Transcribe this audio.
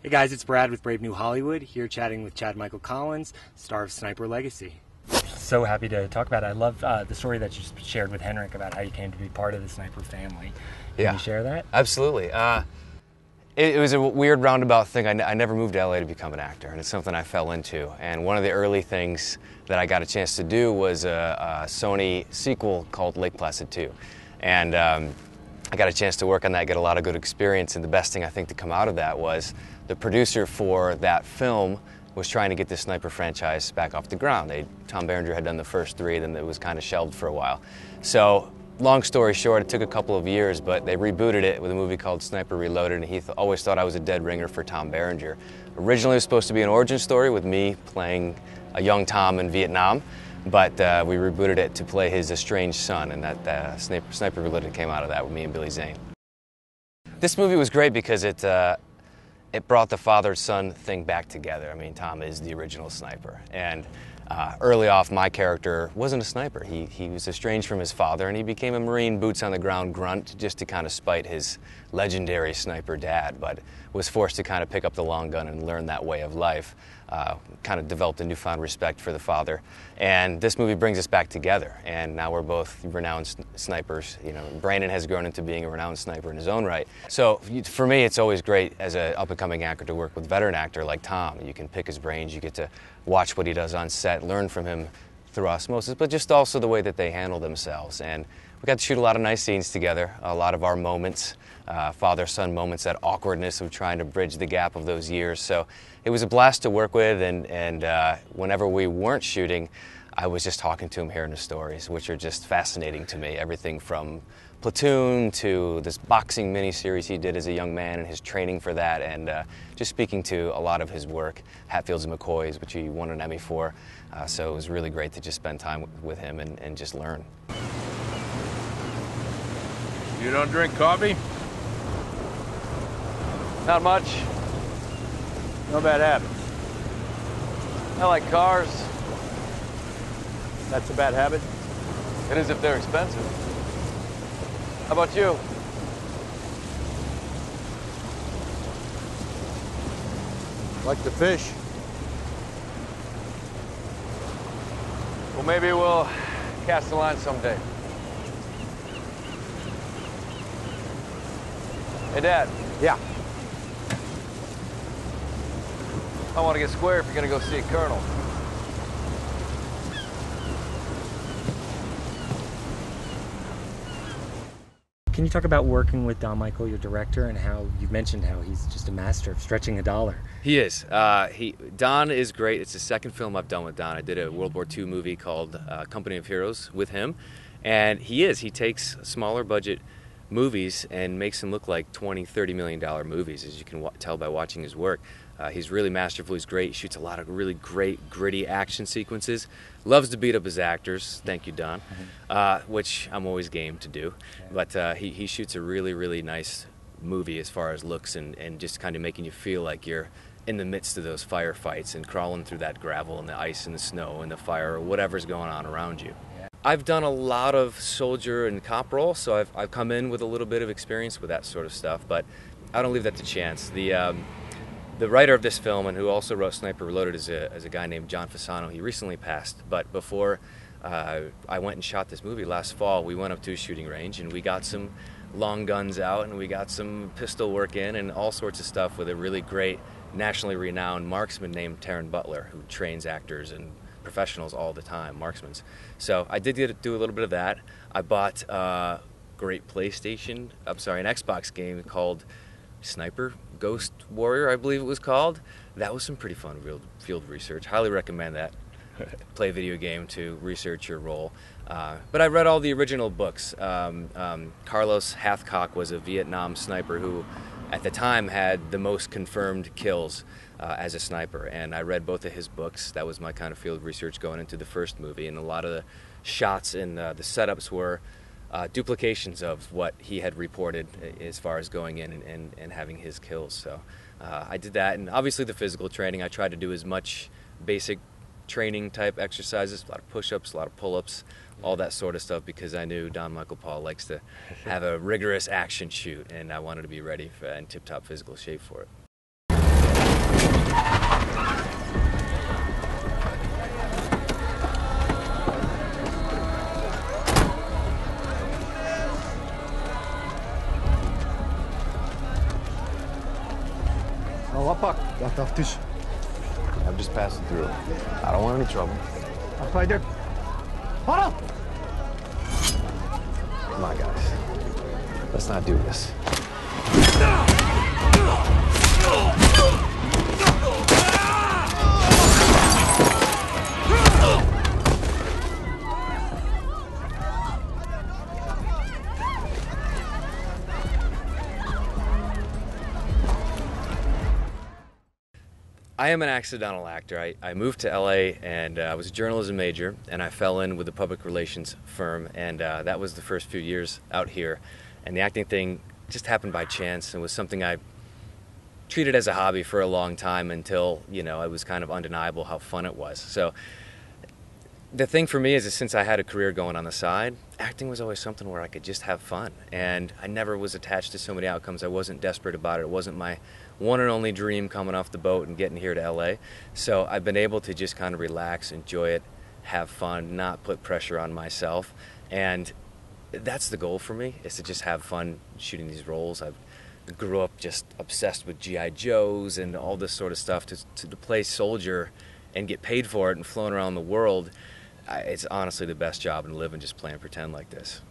Hey guys, it's Brad with Brave New Hollywood, here chatting with Chad Michael Collins, star of Sniper Legacy. So happy to talk about it. I love the story that you shared with Henrik about how you came to be part of the Sniper family. Can you share that? Absolutely. It was a weird roundabout thing. I never moved to LA to become an actor, and it's something I fell into. And one of the early things that I got a chance to do was a Sony sequel called Lake Placid 2. And I got a chance to work on that, get a lot of good experience, and the best thing I think to come out of that was the producer for that film was trying to get the Sniper franchise back off the ground. Tom Berenger had done the first 3, then it was kind of shelved for a while. So, long story short, it took a couple of years, but they rebooted it with a movie called Sniper Reloaded, and he always thought I was a dead ringer for Tom Berenger. Originally it was supposed to be an origin story with me playing a young Tom in Vietnam, but we rebooted it to play his estranged son, and that Sniper Reloaded came out of that with me and Billy Zane. This movie was great because it brought the father-son thing back together. I mean, Tom is the original sniper, and early off, my character wasn't a sniper. He was estranged from his father, and he became a Marine boots-on-the-ground grunt just to kind of spite his legendary sniper dad, but was forced to kind of pick up the long gun and learn that way of life. Kind of developed a newfound respect for the father, and this movie brings us back together, and now we're both renowned snipers. You know, Brandon has grown into being a renowned sniper in his own right. So for me, it's always great as an up-and-coming actor to work with a veteran actor like Tom. You can pick his brains, you get to watch what he does on set, learn from him through osmosis, but just also the way that they handle themselves. And we got to shoot a lot of nice scenes together, a lot of our moments, father-son moments, that awkwardness of trying to bridge the gap of those years. So it was a blast to work with, and whenever we weren't shooting, I was just talking to him, hearing the stories, which are just fascinating to me. Everything from Platoon to this boxing miniseries he did as a young man and his training for that, and just speaking to a lot of his work, Hatfields and McCoys, which he won an Emmy for. So it was really great to just spend time with him and just learn. You don't drink coffee? Not much. No bad habits. I like cars. That's a bad habit? It is if they're expensive. How about you? Like to fish? Well, maybe we'll cast a line someday. Hey, Dad. Yeah. I want to get square if you're going to go see a colonel. Can you talk about working with Don Michael, your director, and how you've mentioned how he's just a master of stretching a dollar? He is. Don is great. It's the second film I've done with Don. I did a World War II movie called Company of Heroes with him, and he takes smaller budget movies and makes them look like $20, $30 million movies, as you can tell by watching his work. He's really masterful. He's great. He shoots a lot of really great, gritty action sequences. Loves to beat up his actors. Thank you, Don. Which I'm always game to do. But he shoots a really, really nice movie as far as looks and just kind of making you feel like you're in the midst of those firefights and crawling through that gravel and the ice and the snow and the fire or whatever's going on around you. I've done a lot of soldier and cop roles, so I've come in with a little bit of experience with that sort of stuff, but I don't leave that to chance. The writer of this film, and who also wrote Sniper Reloaded, is a guy named John Fasano. He recently passed, but before I went and shot this movie last fall, we went up to a shooting range and we got some long guns out and we got some pistol work in and all sorts of stuff with a really great, nationally renowned marksman named Taryn Butler, who trains actors and professionals all the time, marksmen. So I did get to do a little bit of that. I bought a great an Xbox game called Sniper Ghost Warrior, I believe it was called. That was some pretty fun field research. Highly recommend that. Play a video game to research your role. But I read all the original books. Carlos Hathcock was a Vietnam sniper who, at the time, had the most confirmed kills as a sniper, and I read both of his books. That was my kind of field research going into the first movie, and a lot of the shots and the setups were duplications of what he had reported as far as going in and having his kills. So I did that, and obviously the physical training. I tried to do as much basic training type exercises, a lot of push-ups, a lot of pull-ups, all that sort of stuff, because I knew Don Michael Paul likes to have a rigorous action shoot, and I wanted to be ready for in tip-top physical shape for it. Lapak, dat taftiş. I'm just passing through. I don't want any trouble. Haydi. Para! Come on, guys. Let's not do this. I am an accidental actor. I moved to LA and I was a journalism major, and I fell in with a public relations firm, and that was the first few years out here. And the acting thing just happened by chance and was something I treated as a hobby for a long time until, you know, it was kind of undeniable how fun it was. So the thing for me is that since I had a career going on the side, acting was always something where I could just have fun. And I never was attached to so many outcomes. I wasn't desperate about it. It wasn't my one and only dream coming off the boat and getting here to LA. So I've been able to just kind of relax, enjoy it, have fun, not put pressure on myself. And that's the goal for me, is to just have fun shooting these roles. I grew up just obsessed with G.I. Joes and all this sort of stuff. To play soldier and get paid for it and flown around the world, it's honestly the best job, and live and just play and pretend like this.